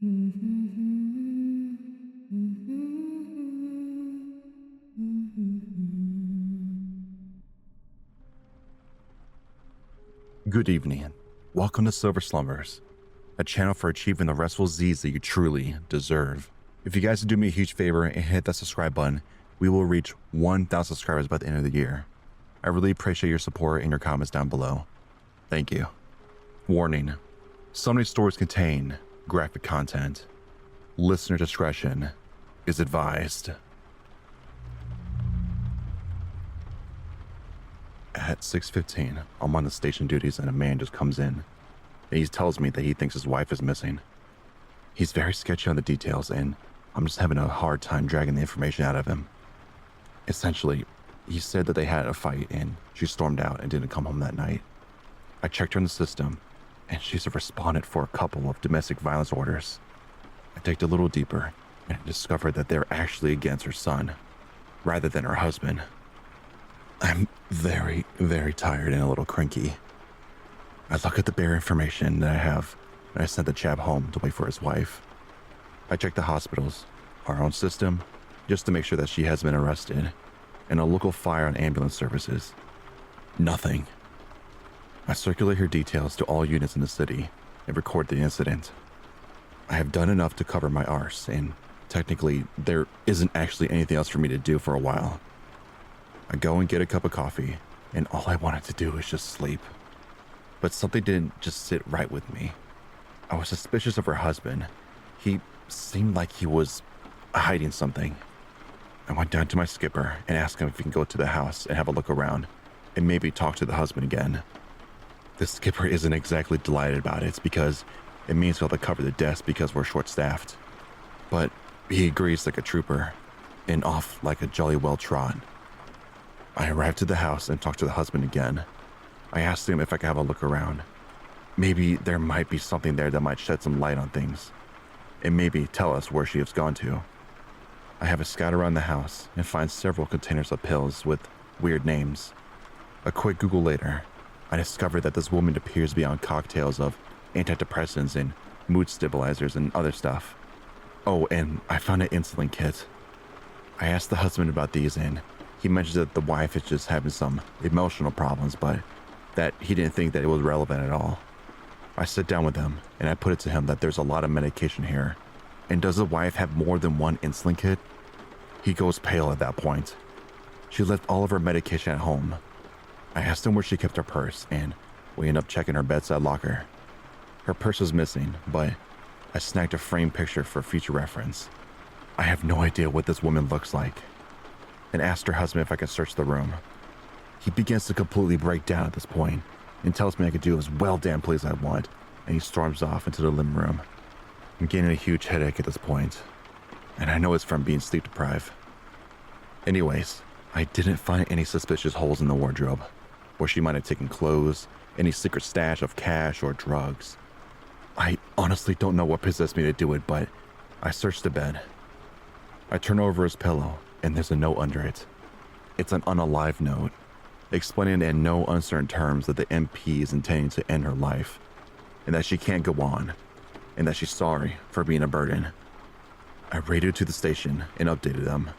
Good evening. Welcome to Silver Slumbers, a channel for achieving the restful Z's that you truly deserve. If you guys would do me a huge favor and hit that subscribe button, we will reach 1,000 subscribers by the end of the year. I really appreciate your support and your comments down below. Thank you. Warning: some of these stories contain graphic content. Listener discretion is advised. At 6:15, I'm on the station duties and a man just comes in and he tells me that he thinks his wife is missing. He's very sketchy on the details and I'm just having a hard time dragging the information out of him. Essentially, he said that they had a fight and she stormed out and didn't come home that night. I checked her in the system and she's a respondent for a couple of domestic violence orders. I digged a little deeper and discovered that they're actually against her son rather than her husband. I'm very, very tired and a little cranky. I look at the bare information that I have and I sent the chap home to wait for his wife. I check the hospitals, our own system, just to make sure that she has been arrested, and a local fire and ambulance services. Nothing. I circulate her details to all units in the city and record the incident. I have done enough to cover my arse, and technically there isn't actually anything else for me to do for a while. I go and get a cup of coffee, and all I wanted to do is just sleep. But something didn't just sit right with me. I was suspicious of her husband. He seemed like he was hiding something. I went down to my skipper and asked him if he can go to the house and have a look around and maybe talk to the husband again. The skipper isn't exactly delighted about it because it means we'll have to cover the desk because we're short-staffed. But he agrees like a trooper and off like a jolly well-trot. I arrived at the house and talked to the husband again. I asked him if I could have a look around. Maybe there might be something there that might shed some light on things, and maybe tell us where she has gone to. I have a scout around the house and find several containers of pills with weird names. A quick Google later, I discovered that this woman appears to be on cocktails of antidepressants and mood stabilizers and other stuff. Oh, and I found an insulin kit. I asked the husband about these and he mentioned that the wife is just having some emotional problems, but that he didn't think that it was relevant at all. I sit down with him and I put it to him that there's a lot of medication here. And does the wife have more than one insulin kit? He goes pale at that point. She left all of her medication at home. I asked him where she kept her purse and we end up checking her bedside locker. Her purse is missing, but I snagged a framed picture for future reference. I have no idea what this woman looks like and asked her husband if I could search the room. He begins to completely break down at this point and tells me I could do as well damn please I want, and he storms off into the living room. I'm getting a huge headache at this point, and I know it's from being sleep deprived. Anyways, I didn't find any suspicious holes in the wardrobe, where she might have taken clothes, any secret stash of cash or drugs. I honestly don't know what possessed me to do it, but I searched the bed. I turn over his pillow, and there's a note under it. It's an unalive note, explaining in no uncertain terms that the MP is intending to end her life, and that she can't go on, and that she's sorry for being a burden. I radioed to the station and updated them.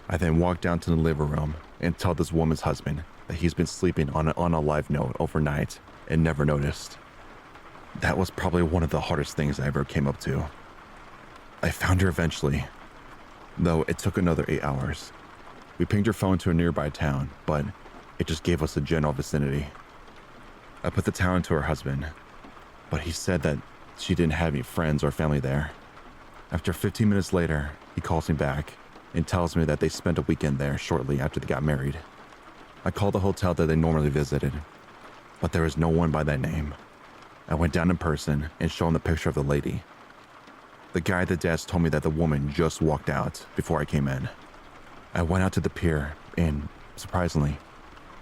I then walked down to the living room and told this woman's husband that he's been sleeping on an unalive note overnight and never noticed. That was probably one of the hardest things I ever came up to. I found her eventually, though it took another 8 hours. We pinged her phone to a nearby town, but it just gave us the general vicinity. I put the town to her husband, but he said that she didn't have any friends or family there. After 15 minutes later, he calls me back and tells me that they spent a weekend there shortly after they got married. I called the hotel that they normally visited, but there was no one by that name. I went down in person and showed him the picture of the lady. The guy at the desk told me that the woman just walked out before I came in. I went out to the pier and, surprisingly,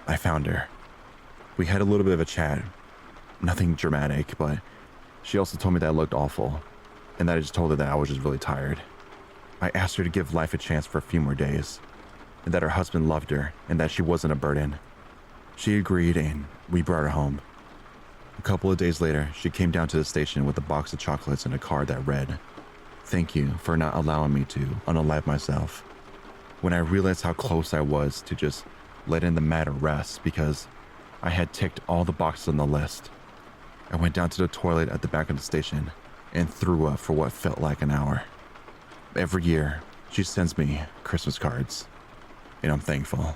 I found her. We had a little bit of a chat. Nothing dramatic, but she also told me that I looked awful and that I just told her that I was just really tired. I asked her to give life a chance for a few more days and that her husband loved her and that she wasn't a burden. She agreed and we brought her home. A couple of days later, she came down to the station with a box of chocolates and a card that read, "Thank you for not allowing me to unalive myself." When I realized how close I was to just letting the matter rest because I had ticked all the boxes on the list, I went down to the toilet at the back of the station and threw up for what felt like an hour. Every year, she sends me Christmas cards, and I'm thankful.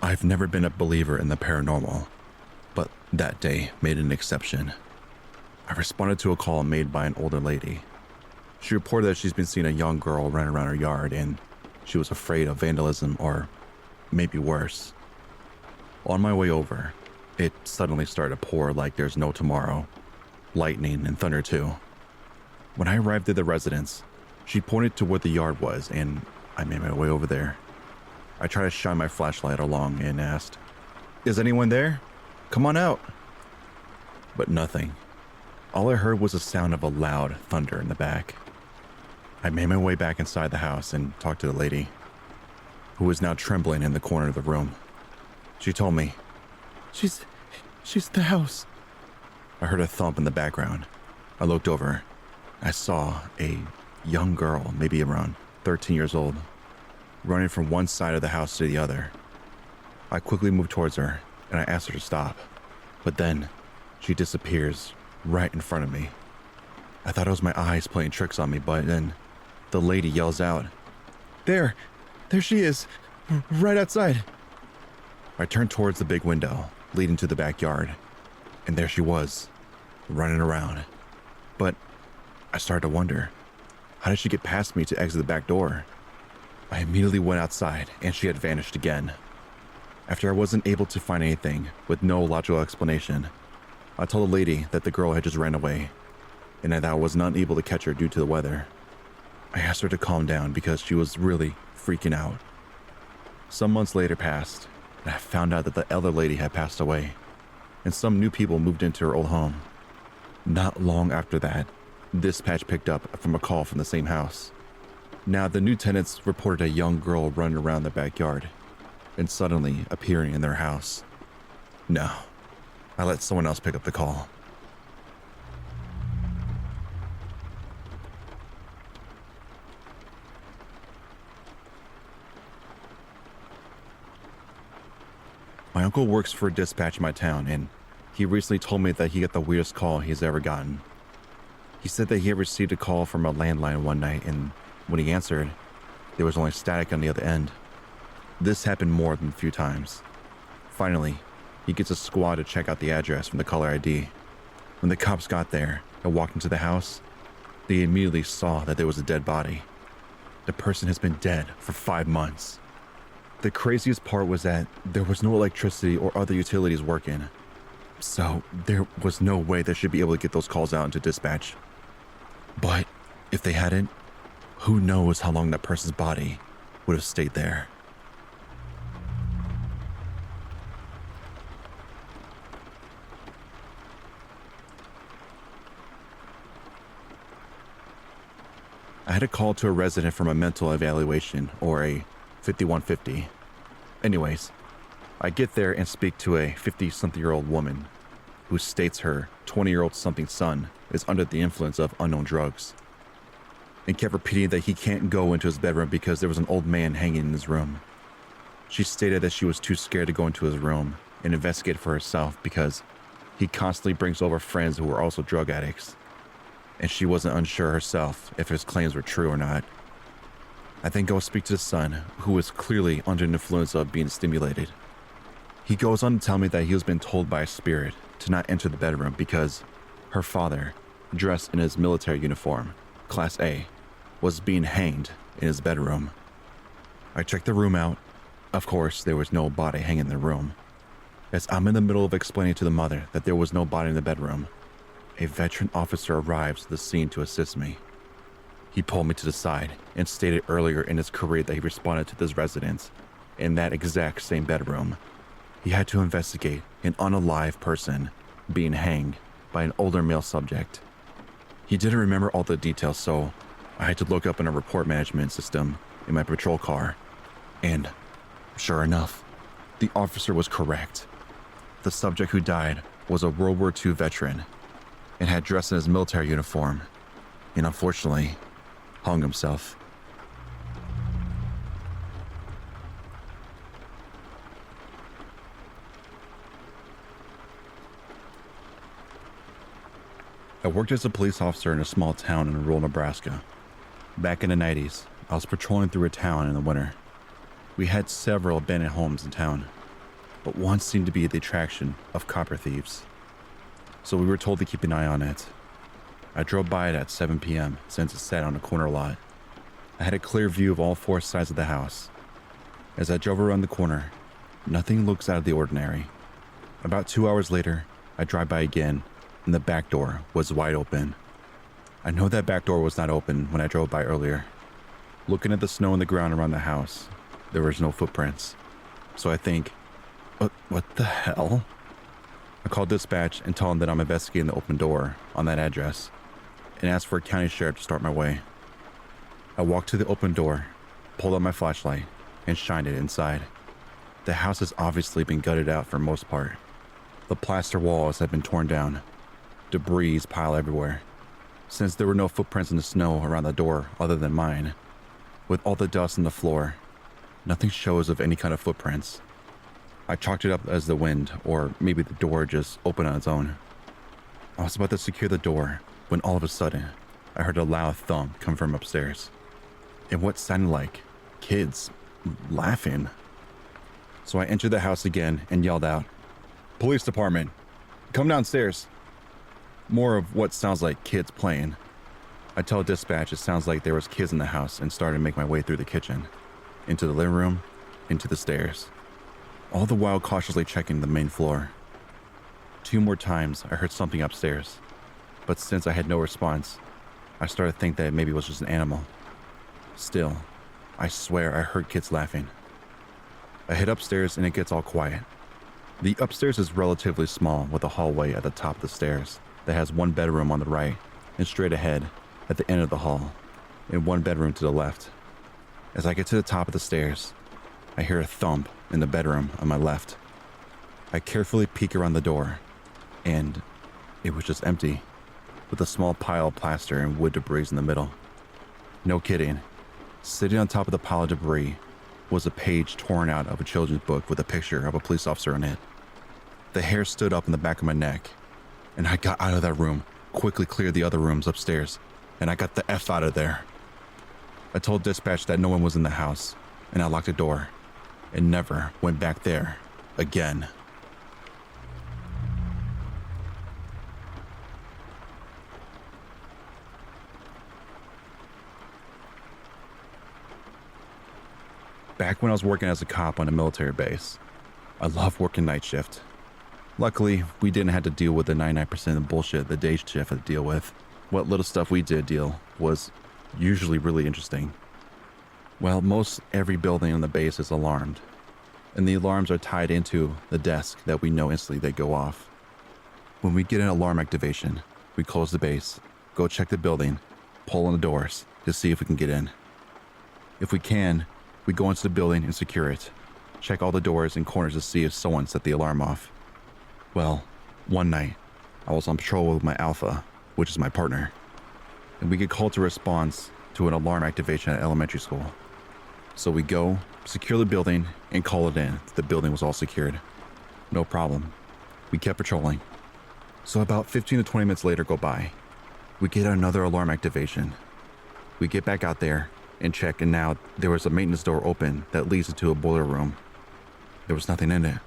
I've never been a believer in the paranormal, but that day made an exception. I responded to a call made by an older lady. She reported that she's been seeing a young girl run around her yard and she was afraid of vandalism or maybe worse. On my way over, it suddenly started to pour like there's no tomorrow. Lightning and thunder too. When I arrived at the residence, she pointed to where the yard was and I made my way over there. I tried to shine my flashlight along and asked, "Is anyone there? Come on out." But nothing. All I heard was the sound of a loud thunder in the back. I made my way back inside the house and talked to the lady, who was now trembling in the corner of the room. She told me, She's at the house." I heard a thump in the background. I looked over. I saw a young girl, maybe around 13 years old, running from one side of the house to the other. I quickly moved towards her and I asked her to stop, but then she disappears right in front of me. I thought it was my eyes playing tricks on me, but then the lady yells out, There she is, right outside." I turned towards the big window leading to the backyard, and there she was, running around. But I started to wonder, how did she get past me to exit the back door? I immediately went outside and she had vanished again. After I wasn't able to find anything with no logical explanation, I told the lady that the girl had just ran away and that I was not able to catch her due to the weather. I asked her to calm down because she was really freaking out. Some months later passed, and I found out that the elder lady had passed away, and some new people moved into her old home. Not long after that, dispatch picked up from a call from the same house. Now, the new tenants reported a young girl running around the backyard and suddenly appearing in their house. No, I let someone else pick up the call. My uncle works for a dispatch in my town, and he recently told me that he got the weirdest call he's ever gotten. He said that he had received a call from a landline one night, and when he answered, there was only static on the other end. This happened more than a few times. Finally, he gets a squad to check out the address from the caller ID. When the cops got there and walked into the house, they immediately saw that there was a dead body. The person has been dead for 5 months. The craziest part was that there was no electricity or other utilities working. So there was no way they should be able to get those calls out into dispatch. But if they hadn't, who knows how long that person's body would have stayed there. I had a call to a resident from a mental evaluation, or a 5150. Anyways, I get there and speak to a 50-something-year-old woman who states her 20-year-old something son is under the influence of unknown drugs and kept repeating that he can't go into his bedroom because there was an old man hanging in his room. She stated that she was too scared to go into his room and investigate for herself because he constantly brings over friends who are also drug addicts, and she wasn't unsure herself if his claims were true or not. I then go speak to the son, who was clearly under the influence of being stimulated. He goes on to tell me that he has been told by a spirit to not enter the bedroom because her father, dressed in his military uniform, Class A, was being hanged in his bedroom. I checked the room out. Of course, there was no body hanging in the room. As I'm in the middle of explaining to the mother that there was no body in the bedroom, a veteran officer arrives to the scene to assist me. He pulled me to the side and stated earlier in his career that he responded to this residence in that exact same bedroom. He had to investigate an unalive person being hanged by an older male subject. He didn't remember all the details, so I had to look up in a report management system in my patrol car. And sure enough, the officer was correct. The subject who died was a World War II veteran and had dressed in his military uniform and unfortunately hung himself. I worked as a police officer in a small town in rural Nebraska. Back in the 90s, I was patrolling through a town in the winter. We had several abandoned homes in town, but one seemed to be the attraction of copper thieves. So we were told to keep an eye on it. I drove by it at 7 p.m. since it sat on a corner lot. I had a clear view of all four sides of the house. As I drove around the corner, nothing looks out of the ordinary. About 2 hours later, I drive by again, and the back door was wide open. I know that back door was not open when I drove by earlier. Looking at the snow on the ground around the house, there was no footprints. So I think, what the hell? I called dispatch and told them that I'm investigating the open door on that address and asked for a county sheriff to start my way. I walked to the open door, pulled out my flashlight, and shined it inside. The house has obviously been gutted out for the most part. The plaster walls have been torn down. Debris piled everywhere. Since there were no footprints in the snow around the door other than mine, with all the dust on the floor, nothing shows of any kind of footprints. I chalked it up as the wind, or maybe the door just opened on its own. I was about to secure the door when all of a sudden, I heard a loud thump come from upstairs, and what sounded like kids laughing. So I entered the house again and yelled out, "Police department, come downstairs." More of what sounds like kids playing. I tell dispatch it sounds like there was kids in the house and started to make my way through the kitchen, into the living room, into the stairs, all the while cautiously checking the main floor. 2 more times I heard something upstairs, but since I had no response, I started to think that maybe it was just an animal. Still, I swear I heard kids laughing. I head upstairs and it gets all quiet. The upstairs is relatively small with a hallway at the top of the stairs that has 1 bedroom on the right and straight ahead at the end of the hall, and 1 bedroom to the left. As I get to the top of the stairs, I hear a thump in the bedroom on my left. I carefully peek around the door, and it was just empty, with a small pile of plaster and wood debris in the middle. No kidding, sitting on top of the pile of debris was a page torn out of a children's book with a picture of a police officer on it. The hair stood up in the back of my neck, and I got out of that room, quickly cleared the other rooms upstairs, and I got the F out of there. I told dispatch that no one was in the house, and I locked the door, and never went back there again. Back when I was working as a cop on a military base, I loved working night shift. Luckily, we didn't have to deal with the 99% of bullshit the day shift had to deal with. What little stuff we did deal was usually really interesting. Well, most every building on the base is alarmed, and the alarms are tied into the desk that we know instantly they go off. When we get an alarm activation, we close the base, go check the building, pull on the doors to see if we can get in. If we can, we go into the building and secure it, check all the doors and corners to see if someone set the alarm off. Well, one night, I was on patrol with my Alpha, which is my partner, and we get called to response to an alarm activation at elementary school. So we go, secure the building, and call it in that the building was all secured. No problem. We kept patrolling. So about 15 to 20 minutes later go by. We get another alarm activation. We get back out there and check, and now there was a maintenance door open that leads into a boiler room. There was nothing in it.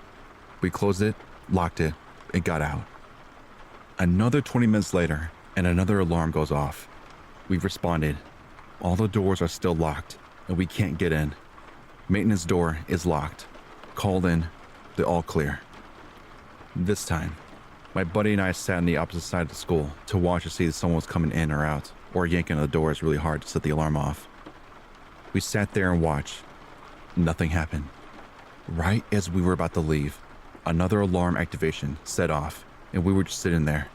We closed it, locked it, and got out. Another 20 minutes later, and another alarm goes off. We've responded. All the doors are still locked, and we can't get in. Maintenance door is locked. Called in, they're all clear. This time, my buddy and I sat on the opposite side of the school to watch to see if someone was coming in or out, or yanking on the doors really hard to set the alarm off. We sat there and watched. Nothing happened. Right as we were about to leave, another alarm activation set off, and we were just sitting there.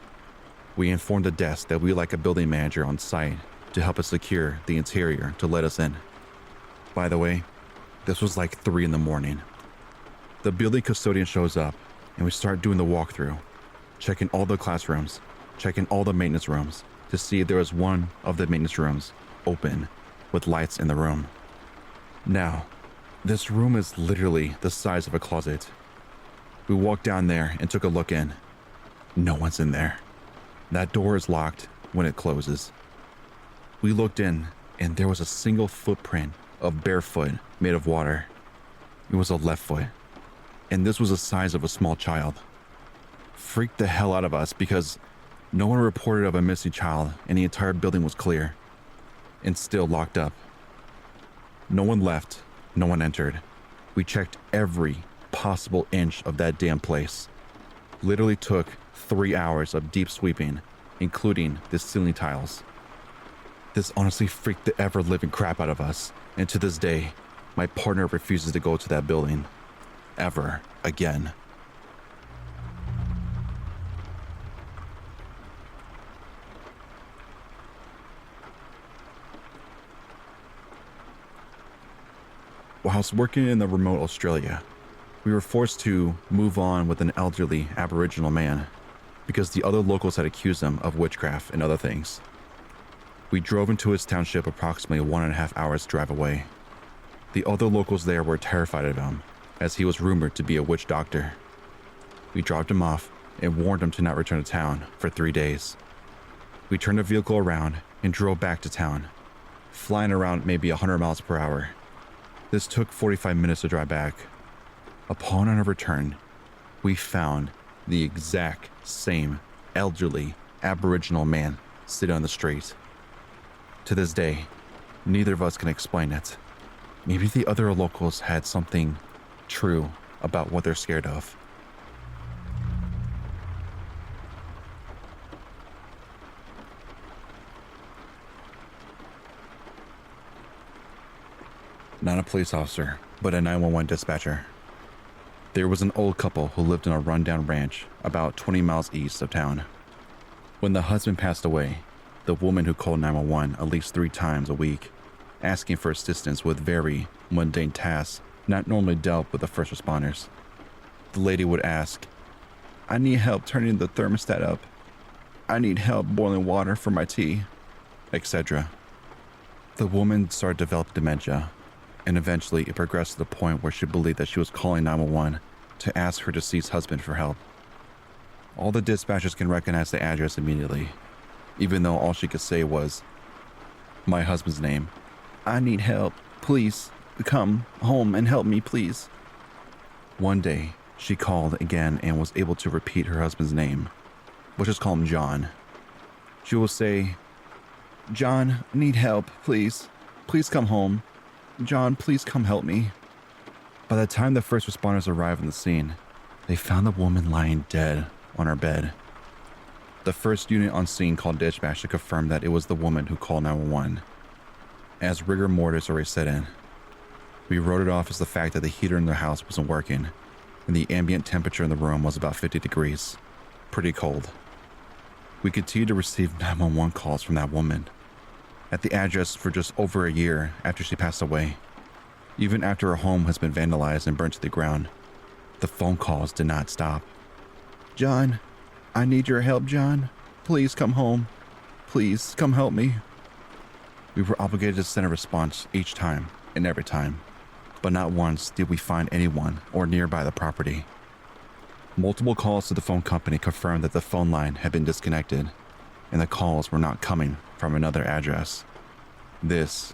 We informed the desk that we like a building manager on site to help us secure the interior to let us in. By the way, this was like 3 in the morning. The building custodian shows up and we start doing the walkthrough, checking all the classrooms, checking all the maintenance rooms to see if there was one of the maintenance rooms open with lights in the room. Now, this room is literally the size of a closet. We walked down there and took a look in. No one's in there. That door is locked when it closes. We looked in and there was a single footprint of bare foot made of water. It was a left foot, and this was the size of a small child. Freaked the hell out of us because no one reported of a missing child and the entire building was clear and still locked up. No one left, no one entered. We checked every possible inch of that damn place. Literally took 3 hours of deep sweeping, including the ceiling tiles. This honestly freaked the ever-living crap out of us, and to this day, my partner refuses to go to that building. Ever again. Whilst working in the remote Australia, we were forced to move on with an elderly Aboriginal man because the other locals had accused him of witchcraft and other things. We drove into his township approximately 1.5 hours drive away. The other locals there were terrified of him, as he was rumored to be a witch doctor. We dropped him off and warned him to not return to town for 3 days. We turned the vehicle around and drove back to town, flying around maybe 100 miles per hour. This took 45 minutes to drive back. Upon our return, we found the exact same elderly Aboriginal man sitting on the street. To this day, neither of us can explain it. Maybe the other locals had something true about what they're scared of. Not a police officer, but a 911 dispatcher. There was an old couple who lived in a rundown ranch about 20 miles east of town. When the husband passed away, the woman who called 911 at least 3 times a week, asking for assistance with very mundane tasks not normally dealt with the first responders. The lady would ask, "I need help turning the thermostat up. I need help boiling water for my tea," etc. The woman started to develop dementia, and eventually it progressed to the point where she believed that she was calling 911 to ask her deceased husband for help. All the dispatchers can recognize the address immediately, even though all she could say was, "My husband's name. I need help. Please come home and help me, please." One day, she called again and was able to repeat her husband's name. We'll just call him John. She will say, "John, I need help, please. Please come home. John, please come help me." By the time the first responders arrived on the scene, they found the woman lying dead on her bed. The first unit on scene called dispatch to confirm that it was the woman who called 911. As rigor mortis already set in, we wrote it off as the fact that the heater in the house wasn't working, and the ambient temperature in the room was about 50 degrees. Pretty cold. We continued to receive 911 calls from that woman at the address for just over a year after she passed away. Even after her home has been vandalized and burnt to the ground, the phone calls did not stop. "John, I need your help, John. Please come home. Please come help me." We were obligated to send a response each time and every time, but not once did we find anyone or nearby the property. Multiple calls to the phone company confirmed that the phone line had been disconnected and the calls were not coming from another address. This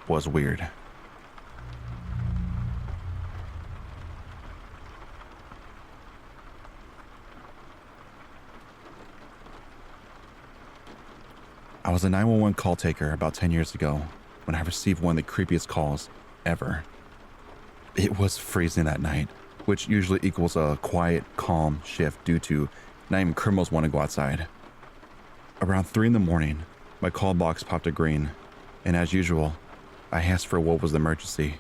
was weird. I was a 911 call taker about 10 years ago when I received one of the creepiest calls ever. It was freezing that night, which usually equals a quiet, calm shift due to not even criminals want to go outside. Around 3 in the morning, my call box popped a green, and as usual, I asked for what was the emergency.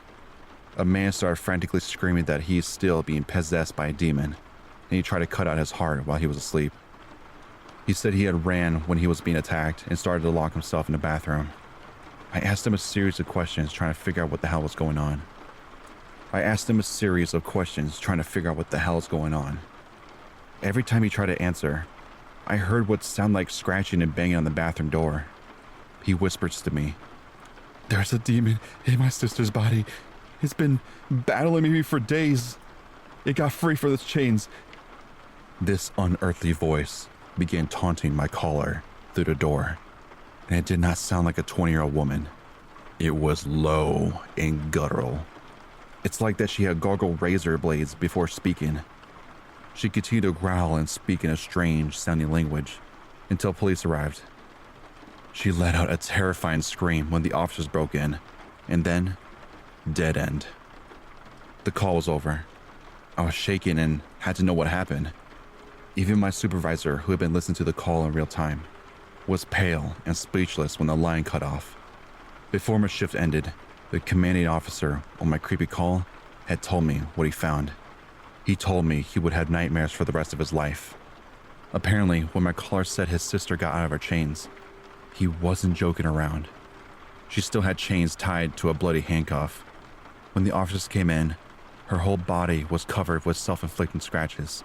A man started frantically screaming that he is still being possessed by a demon, and he tried to cut out his heart while he was asleep. He said he had ran when he was being attacked and started to lock himself in the bathroom. I asked him a series of questions trying to figure out what the hell was going on. Every time he tried to answer, I heard what sounded like scratching and banging on the bathroom door. He whispers to me, "There's a demon in my sister's body. It's been battling me for days. It got free for its chains." This unearthly voice began taunting my caller through the door, and it did not sound like a 20-year-old woman. It was low and guttural. It's like that she had gargled razor blades before speaking. She continued to growl and speak in a strange-sounding language until police arrived. She let out a terrifying scream when the officers broke in, and then, dead end. The call was over. I was shaken and had to know what happened. Even my supervisor, who had been listening to the call in real time, was pale and speechless when the line cut off. Before my shift ended, the commanding officer on my creepy call had told me what he found. He told me he would have nightmares for the rest of his life. Apparently, when my caller said his sister got out of her chains, he wasn't joking around. She still had chains tied to a bloody handcuff. When the officers came in, her whole body was covered with self-inflicted scratches.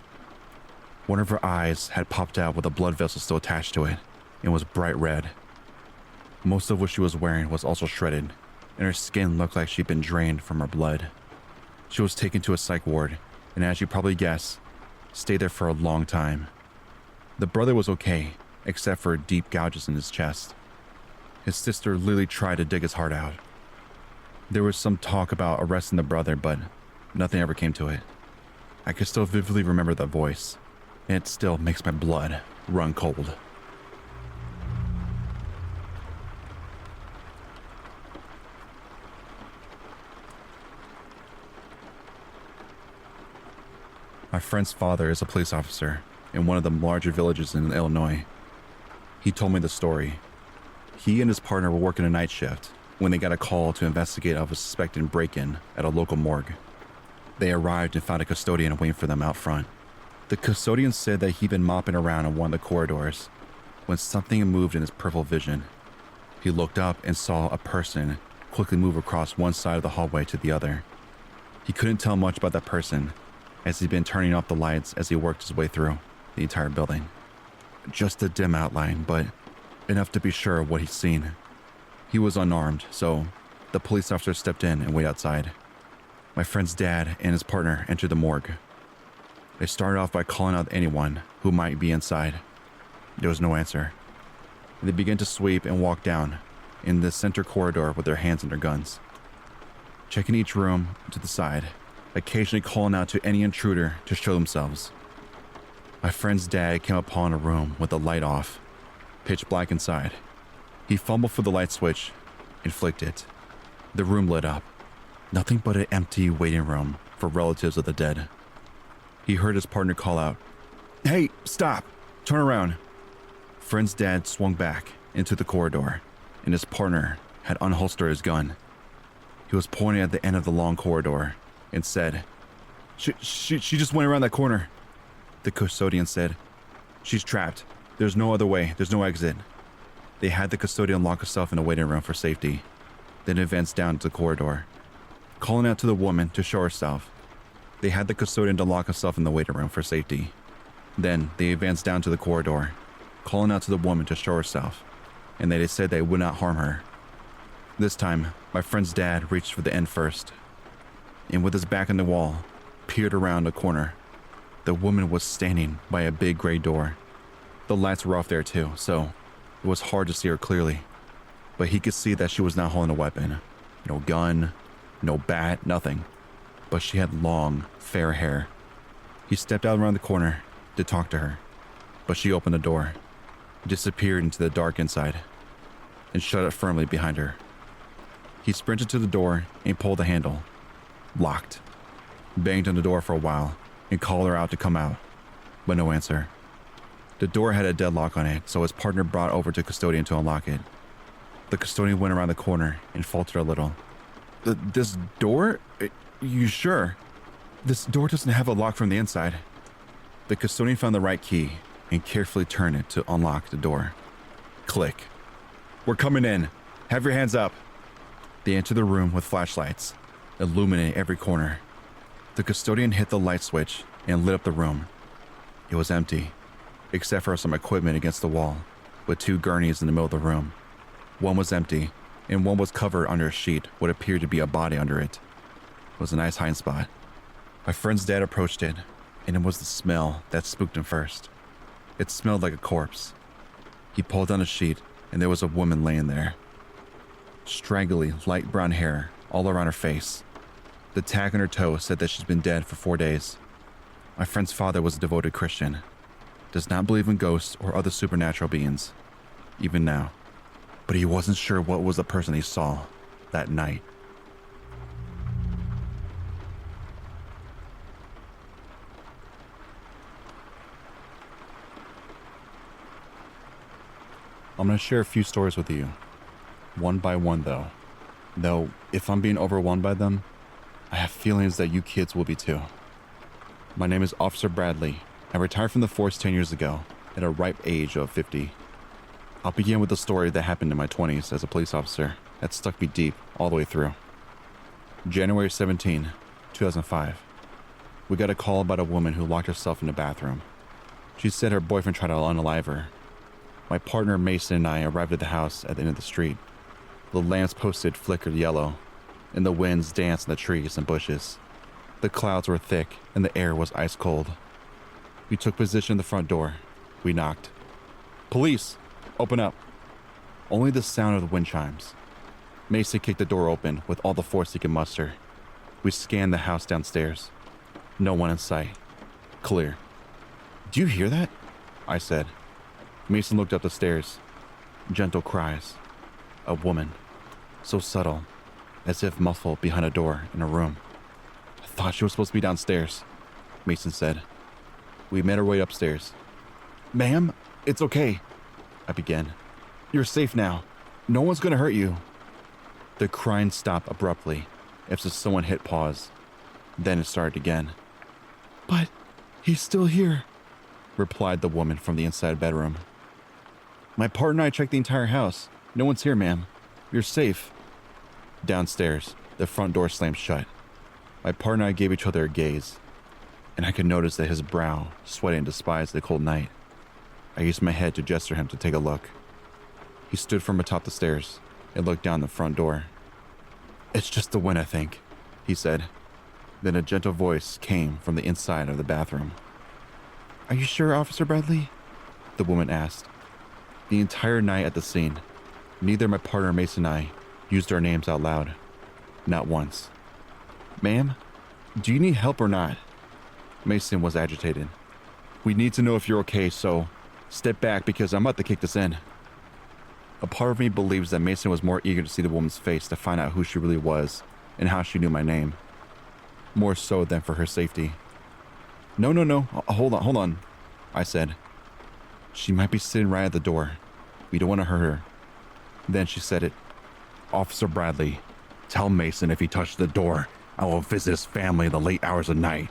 One of her eyes had popped out with a blood vessel still attached to it and was bright red. Most of what she was wearing was also shredded, and her skin looked like she'd been drained from her blood. She was taken to a psych ward, and as you probably guess, stayed there for a long time. The brother was okay, except for deep gouges in his chest. His sister literally tried to dig his heart out. There was some talk about arresting the brother, but nothing ever came to it. I can still vividly remember that voice, and it still makes my blood run cold. My friend's father is a police officer in one of the larger villages in Illinois. He told me the story. He and his partner were working a night shift when they got a call to investigate of a suspected break-in at a local morgue. They arrived and found a custodian waiting for them out front. The custodian said that he'd been mopping around in one of the corridors when something moved in his peripheral vision. He looked up and saw a person quickly move across one side of the hallway to the other. He couldn't tell much about that person, as he'd been turning off the lights as he worked his way through the entire building. Just a dim outline, but enough to be sure of what he'd seen. He was unarmed, so the police officer stepped in and waited outside. My friend's dad and his partner entered the morgue. They started off by calling out anyone who might be inside. There was no answer. They began to sweep and walk down in the center corridor with their hands on their guns, checking each room to the side, occasionally calling out to any intruder to show themselves. My friend's dad came upon a room with the light off, pitch black inside. He fumbled for the light switch and flicked it. The room lit up. Nothing but an empty waiting room for relatives of the dead. He heard his partner call out, "Hey, stop! Turn around!" Friend's dad swung back into the corridor, and his partner had unholstered his gun. He was pointing at the end of the long corridor and said, She just went around that corner." The custodian said, "She's trapped. There's no other way. There's no exit." They had the custodian lock herself in a waiting room for safety, then advanced down to the corridor, calling out to the woman to show herself. They had the custodian to lock herself in the waiting room for safety. Then they advanced down to the corridor, calling out to the woman to show herself, and they said they would not harm her. This time, my friend's dad reached for the end first, and with his back on the wall, peered around a corner. The woman was standing by a big gray door. The lights were off there too, so it was hard to see her clearly, but he could see that she was not holding a weapon. No gun, no bat, nothing. But she had long, fair hair. He stepped out around the corner to talk to her, but she opened the door, disappeared into the dark inside, and shut it firmly behind her. He sprinted to the door and pulled the handle. Locked. Banged on the door for a while and called her out to come out, but no answer. The door had a deadlock on it, so his partner brought over to custodian to unlock it. The custodian went around the corner and faltered a little. This door? You sure? This door doesn't have a lock from the inside." The custodian found the right key and carefully turned it to unlock the door. Click. "We're coming in. Have your hands up. They entered the room with flashlights, illuminating every corner. The custodian hit the light switch and lit up the room. It was empty, except for some equipment against the wall, with 2 gurneys in the middle of the room. One was empty, and one was covered under a sheet, what appeared to be a body under it. It was a nice hiding spot. My friend's dad approached it, and it was the smell that spooked him first. It smelled like a corpse. He pulled down a sheet, and there was a woman laying there. Straggly, light brown hair all around her face. The tag on her toe said that she's been dead for 4 days. My friend's father was a devoted Christian. Does not believe in ghosts or other supernatural beings, even now. But he wasn't sure what was the person he saw that night. I'm going to share a few stories with you, one by one though. Though, if I'm being overwhelmed by them, I have feelings that you kids will be too. My name is Officer Bradley. I retired from the force 10 years ago at a ripe age of 50. I'll begin with a story that happened in my 20s as a police officer that stuck me deep all the way through. January 17, 2005. We got a call about a woman who locked herself in the bathroom. She said her boyfriend tried to unalive her. My partner Mason and I arrived at the house at the end of the street. The lamps posted flickered yellow, and the winds danced in the trees and bushes. The clouds were thick, and the air was ice cold. We took position at the front door. We knocked. "Police! Open up!" Only the sound of the wind chimes. Mason kicked the door open with all the force he could muster. We scanned the house downstairs. No one in sight. Clear. "Do you hear that?" I said. Mason looked up the stairs. Gentle cries. A woman. So subtle, as if muffled behind a door in a room. "I thought she was supposed to be downstairs," Mason said. We made our way upstairs. "Ma'am, it's okay," I began. "You're safe now. No one's gonna hurt you." The crying stopped abruptly, as if someone hit pause. Then it started again. "But he's still here," replied the woman from the inside bedroom. "My partner and I checked the entire house. No one's here, ma'am. You're safe." Downstairs, the front door slammed shut. My partner and I gave each other a gaze, and I could notice that his brow sweated and despised the cold night. I used my head to gesture him to take a look. He stood from atop the stairs and looked down the front door. "It's just the wind, I think," he said. Then a gentle voice came from the inside of the bathroom. "Are you sure, Officer Bradley?" the woman asked. The entire night at the scene, neither my partner Mason and I used our names out loud. Not once. "Ma'am, do you need help or not?" Mason was agitated. "We need to know if you're okay, so step back because I'm about to kick this in." A part of me believes that Mason was more eager to see the woman's face to find out who she really was and how she knew my name. More so than for her safety. No, hold on, I said. "She might be sitting right at the door. We don't want to hurt her." Then she said it. "Officer Bradley, tell Mason if he touches the door, I will visit his family in the late hours of night."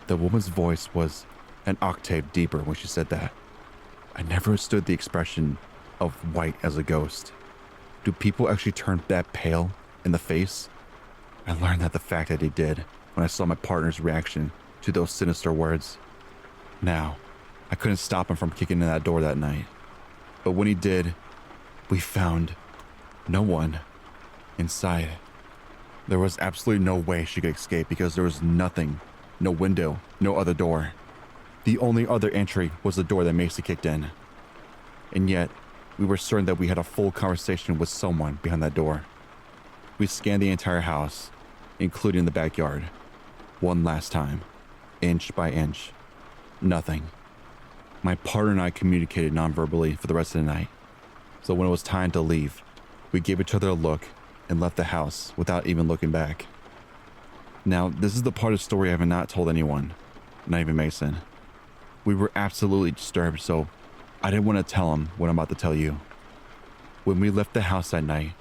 The woman's voice was an octave deeper when she said that. I never understood the expression of white as a ghost. Do people actually turn that pale in the face? I learned that the fact that he did when I saw my partner's reaction to those sinister words. Now, I couldn't stop him from kicking in that door that night. But when he did, we found no one inside. There was absolutely no way she could escape because there was nothing, no window, no other door. The only other entry was the door that Mason kicked in. And yet, we were certain that we had a full conversation with someone behind that door. We scanned the entire house, including the backyard, one last time, inch by inch. Nothing. My partner and I communicated non-verbally for the rest of the night. So when it was time to leave, we gave each other a look and left the house without even looking back. Now, this is the part of the story I have not told anyone, not even Mason. We were absolutely disturbed, so I didn't want to tell him what I'm about to tell you. When we left the house that night,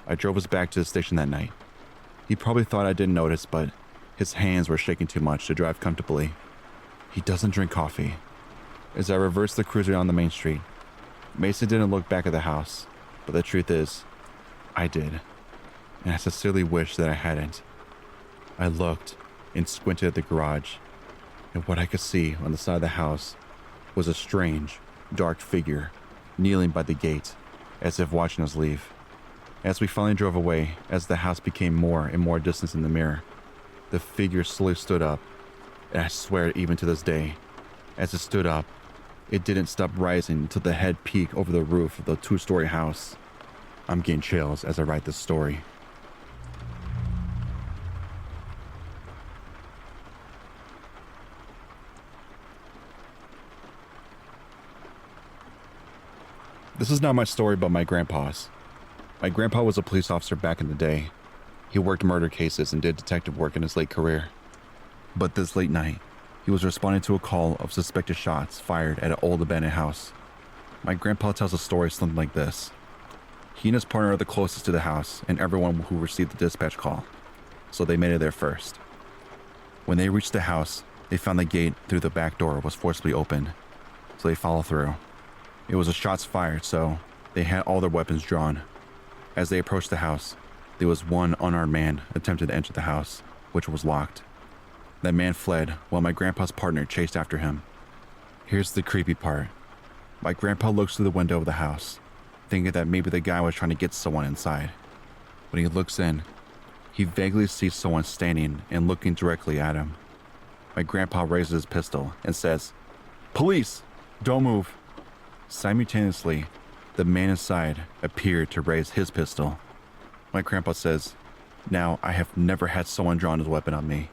I drove us back to the station that night. He probably thought I didn't notice, but his hands were shaking too much to drive comfortably. He doesn't drink coffee. As I reversed the cruiser on the main street, Mason didn't look back at the house, but the truth is, I did, and I sincerely wish that I hadn't. I looked and squinted at the garage, and what I could see on the side of the house was a strange, dark figure kneeling by the gate, as if watching us leave. As we finally drove away, as the house became more and more distant in the mirror, the figure slowly stood up, and I swear even to this day, as it stood up, it didn't stop rising until the head peaked over the roof of the 2-story house. I'm getting chills as I write this story. This is not my story, but my grandpa's. My grandpa was a police officer back in the day. He worked murder cases and did detective work in his late career. But this late night, he was responding to a call of suspected shots fired at an old abandoned house. My grandpa tells a story something like this. He and his partner are the closest to the house and everyone who received the dispatch call, so they made it there first. When they reached the house, they found the gate through the back door was forcibly opened, so they followed through. It was a shots fired, so they had all their weapons drawn. As they approached the house, there was one unarmed man attempting to enter the house, which was locked. That man fled while my grandpa's partner chased after him. Here's the creepy part. My grandpa looks through the window of the house, thinking that maybe the guy was trying to get someone inside. When he looks in, he vaguely sees someone standing and looking directly at him. My grandpa raises his pistol and says, "Police! Don't move!" Simultaneously, the man inside appeared to raise his pistol. My grandpa says, "Now I have never had someone draw his weapon on me,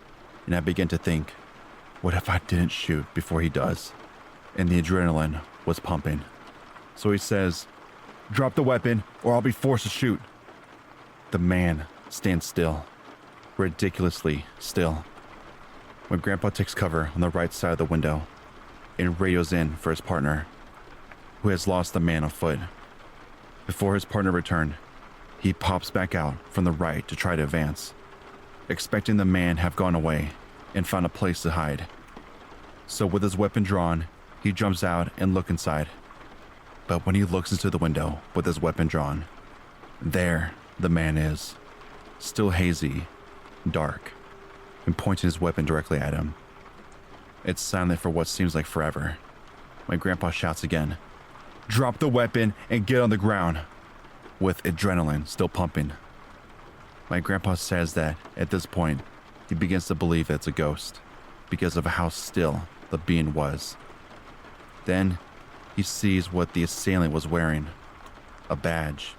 and I begin to think, what if I didn't shoot before he does?" And the adrenaline was pumping. So he says, "Drop the weapon or I'll be forced to shoot." The man stands still, ridiculously still. My grandpa takes cover on the right side of the window and radios in for his partner, who has lost the man on foot. Before his partner returned, he pops back out from the right to try to advance, expecting the man have gone away and found a place to hide. So with his weapon drawn, he jumps out and looks inside. But when he looks into the window with his weapon drawn, there the man is, still hazy, dark, and pointing his weapon directly at him. It's silent for what seems like forever. My grandpa shouts again, "Drop the weapon and get on the ground," with adrenaline still pumping. My grandpa says that at this point, he begins to believe it's a ghost because of how still the being was. Then he sees what the assailant was wearing, a badge.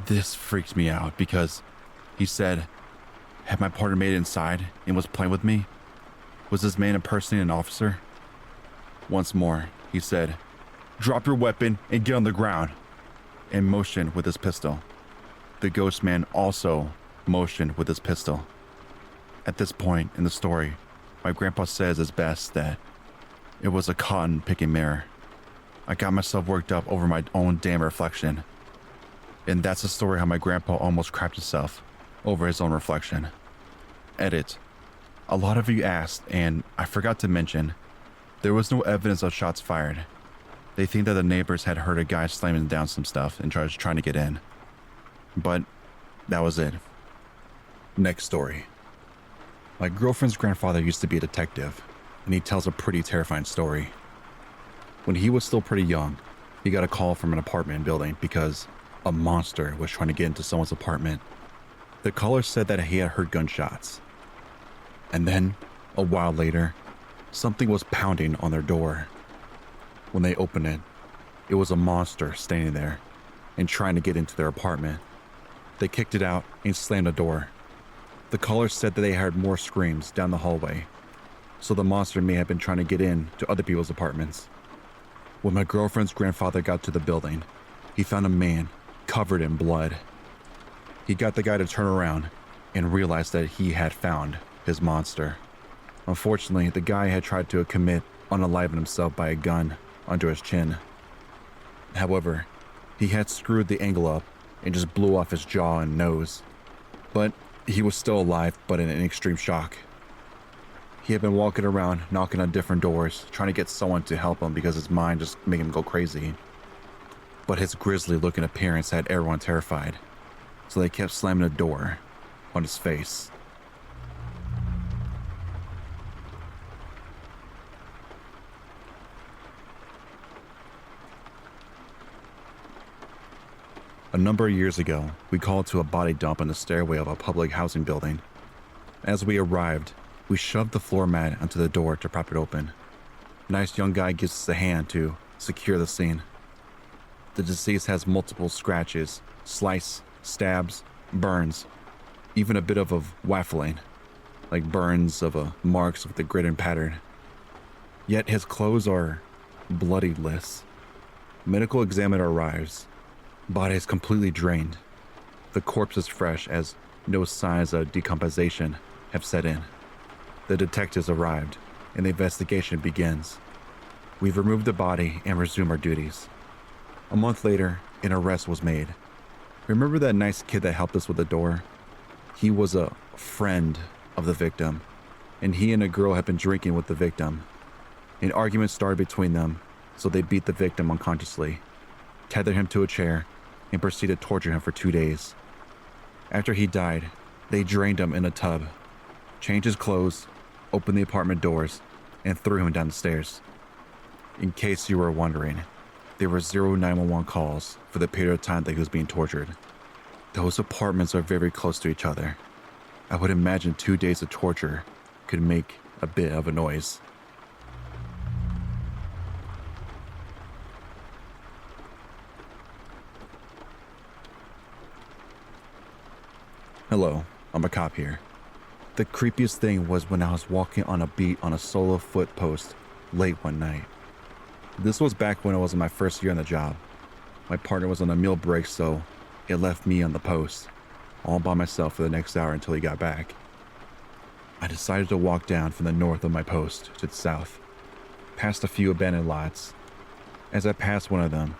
This freaks me out because he said, had my partner made it inside and was playing with me? Was this man impersonating an officer? Once more, he said, "Drop your weapon and get on the ground," and motioned with his pistol. The ghost man also motioned with his pistol. At this point in the story, my grandpa says it's best that it was a cotton picking mirror. I got myself worked up over my own damn reflection. And that's the story how my grandpa almost crapped himself over his own reflection. Edit. A lot of you asked, and I forgot to mention, there was no evidence of shots fired. They think that the neighbors had heard a guy slamming down some stuff and trying to get in. But that was it. Next story. My girlfriend's grandfather used to be a detective, and he tells a pretty terrifying story. When he was still pretty young, he got a call from an apartment building because a monster was trying to get into someone's apartment. The caller said that he had heard gunshots. And then, a while later, something was pounding on their door. When they opened it, it was a monster standing there and trying to get into their apartment. They kicked it out and slammed the door. The caller said that they heard more screams down the hallway, so the monster may have been trying to get in to other people's apartments. When my girlfriend's grandfather got to the building, he found a man covered in blood. He got the guy to turn around and realized that he had found his monster. Unfortunately, the guy had tried to commit unaliving himself by a gun under his chin. However, he had screwed the angle up and just blew off his jaw and nose. But he was still alive, but in an extreme shock. He had been walking around, knocking on different doors, trying to get someone to help him because his mind just made him go crazy. But his grisly looking appearance had everyone terrified. so they kept slamming the door on his face. A number of years ago, we called to a body dump on the stairway of a public housing building. As we arrived, we shoved the floor mat onto the door to prop it open. A nice young guy gives us a hand to secure the scene. The deceased has multiple scratches, slice, stabs, burns, even a bit of a waffling, like burns of marks with the grit and pattern. Yet his clothes are bloodyless. Medical examiner arrives. Body is completely drained. The corpse is fresh as no signs of decomposition have set in. The detectives arrived and the investigation begins. We've removed the body and resumed our duties. A month later, an arrest was made. Remember that nice kid that helped us with the door? He was a friend of the victim, and he and a girl had been drinking with the victim. An argument started between them, so they beat the victim unconsciously, tethered him to a chair, and proceeded to torture him for 2 days. After he died, they drained him in a tub, changed his clothes, opened the apartment doors, and threw him down the stairs. In case you were wondering, there were 0 911 calls for the period of time that he was being tortured. Those apartments are very close to each other. I would imagine 2 days of torture could make a bit of a noise. Hello, I'm a cop here. The creepiest thing was when I was walking on a beat on a solo foot post late one night. This was back when I was in my first year on the job. My partner was on a meal break, so it left me on the post, all by myself for the next hour until he got back. I decided to walk down from the north of my post to the south, past a few abandoned lots. As I passed one of them,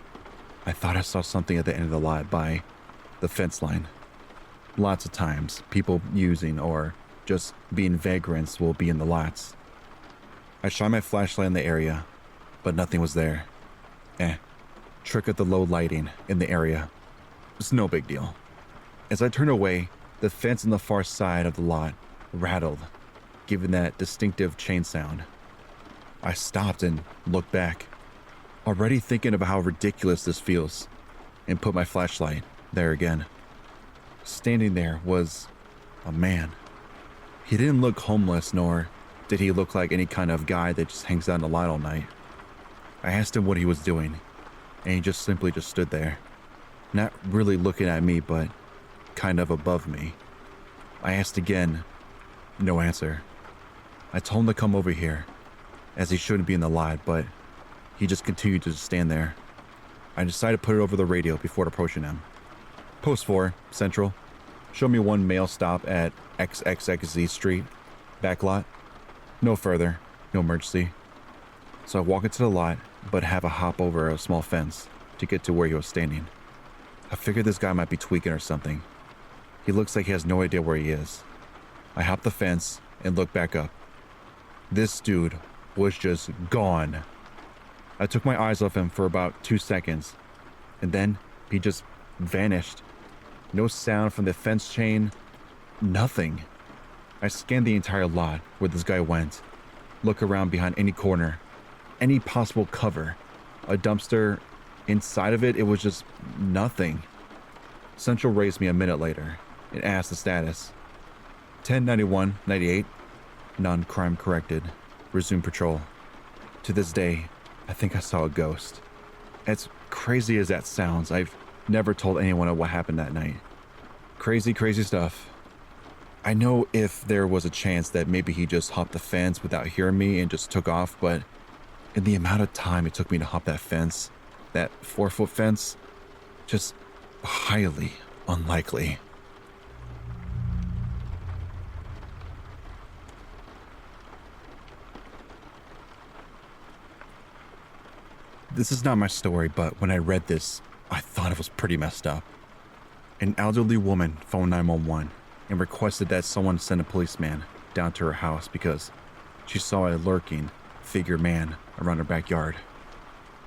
I thought I saw something at the end of the lot by the fence line. Lots of times, people using or just being vagrants will be in the lots. I shone my flashlight in the area, but nothing was there. Trick of the low lighting in the area. It's no big deal. As I turned away, the fence on the far side of the lot rattled, giving that distinctive chain sound. I stopped and looked back, already thinking about how ridiculous this feels, and put my flashlight there again. Standing there was a man. He didn't look homeless, nor did he look like any kind of guy that just hangs out in the lot all night. I asked him what he was doing, and he just simply stood there, not really looking at me, but kind of above me. I asked again, no answer. I told him to come over here, as he shouldn't be in the lot, but he just continued to stand there. I decided to put it over the radio before approaching him. Post 4, Central. Show me one mail stop at XXXZ Street, backlot. No further, no emergency. So I walk into the lot, but have a hop over a small fence to get to where he was standing. I figured this guy might be tweaking or something. He looks like he has no idea where he is. I hop the fence and look back up. This dude was just gone. I took my eyes off him for about 2 seconds, and then he just vanished. No sound from the fence chain, nothing. I scanned the entire lot where this guy went, look around behind any corner, any possible cover, a dumpster. Inside of it, it was just nothing. Central raised me a minute later and asked the status. 1091-98, non-crime corrected, resume patrol. To this day, I think I saw a ghost. As crazy as that sounds, I've never told anyone what happened that night. Crazy, crazy stuff. I know if there was a chance that maybe he just hopped the fence without hearing me and just took off, but in the amount of time it took me to hop that fence, that 4-foot fence, just highly unlikely. This is not my story, but when I read this, I thought it was pretty messed up. An elderly woman phoned 911 and requested that someone send a policeman down to her house because she saw a lurking figure man around her backyard.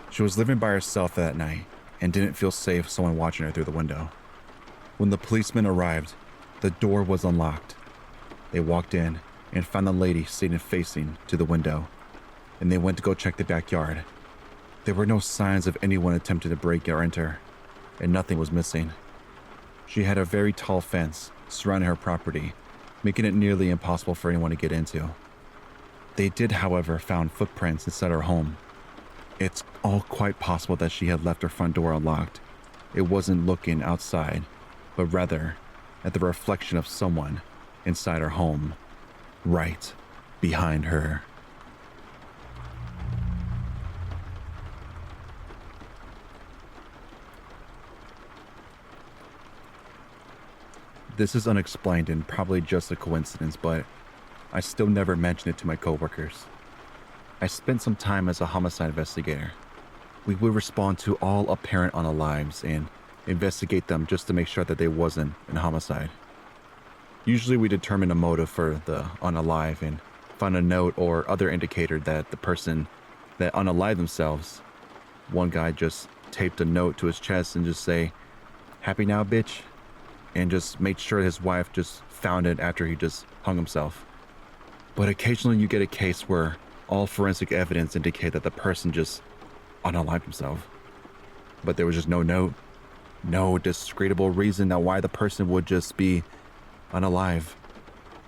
She was living by herself that night and didn't feel safe with someone watching her through the window. When the policemen arrived, the door was unlocked. They walked in and found the lady sitting facing to the window, and they went to go check the backyard. There were no signs of anyone attempting to break or enter, and nothing was missing. She had a very tall fence surrounding her property, making it nearly impossible for anyone to get into. They did, however, found footprints inside her home. It's all quite possible that she had left her front door unlocked. It wasn't looking outside, but rather at the reflection of someone inside her home, right behind her. This is unexplained and probably just a coincidence, but I still never mentioned it to my coworkers. I spent some time as a homicide investigator. We would respond to all apparent unalives and investigate them just to make sure that there wasn't a homicide. Usually we determine a motive for the unalive and find a note or other indicator that the person that unalived themselves. One guy just taped a note to his chest and just say, "Happy now, bitch?" and just made sure his wife just found it after he just hung himself. But occasionally you get a case where all forensic evidence indicate that the person just unalived himself. But there was just no note, no discreditable reason that why the person would just be unalive.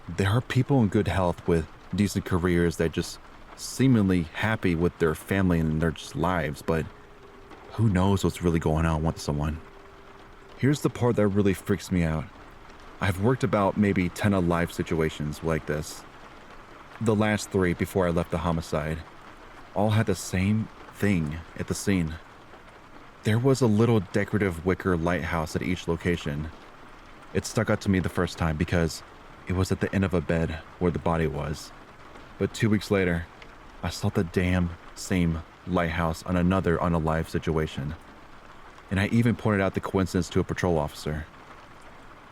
There are people in good health with decent careers that just seemingly happy with their family and their just lives, but who knows what's really going on with someone. Here's the part that really freaks me out. I've worked about maybe 10 alive situations like this. The last 3 before I left the homicide all had the same thing at the scene. There was a little decorative wicker lighthouse at each location. It stuck out to me the first time because it was at the end of a bed where the body was. But 2 weeks later, I saw the damn same lighthouse on another unalive situation. And I even pointed out the coincidence to a patrol officer.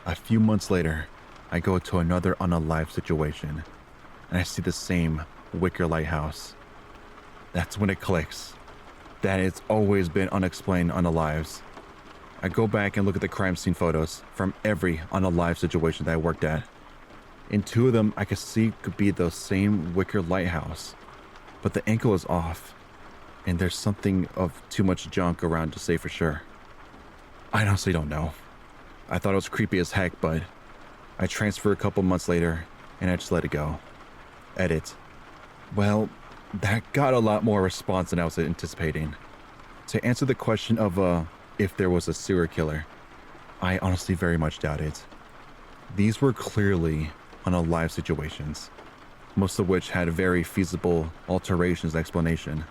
A few months later, I go to another unalive situation, and I see the same wicker lighthouse. That's when it clicks, that it's always been unexplained unalives. I go back and look at the crime scene photos from every unalive situation that I worked at. In 2 of them, I could see could be the same wicker lighthouse, but the angle is off, and there's something of too much junk around to say for sure. I honestly don't know. I thought it was creepy as heck, but I transferred a couple months later, and I just let it go. Edit. Well, that got a lot more response than I was anticipating. To answer the question of if there was a serial killer, I honestly very much doubt it. These were clearly unalive situations, most of which had very feasible alterations explanation.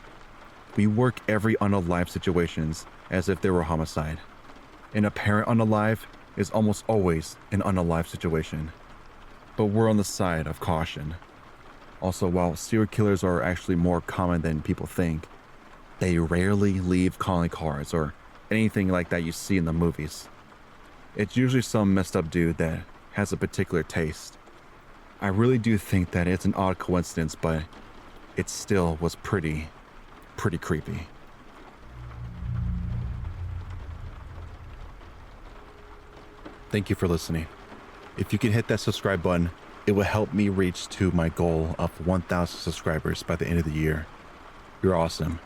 We work every unalive situations as if they were homicide. An apparent unalive is almost always an unalive situation, but we're on the side of caution. Also, while serial killers are actually more common than people think, they rarely leave calling cards or anything like that you see in the movies. It's usually some messed up dude that has a particular taste. I really do think that it's an odd coincidence, but it still was pretty creepy. Thank you for listening. If you can hit that subscribe button, it will help me reach to my goal of 1,000 subscribers by the end of the year. You're awesome.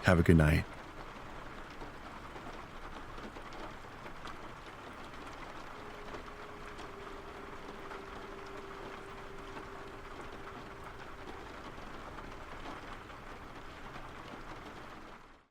Have a good night.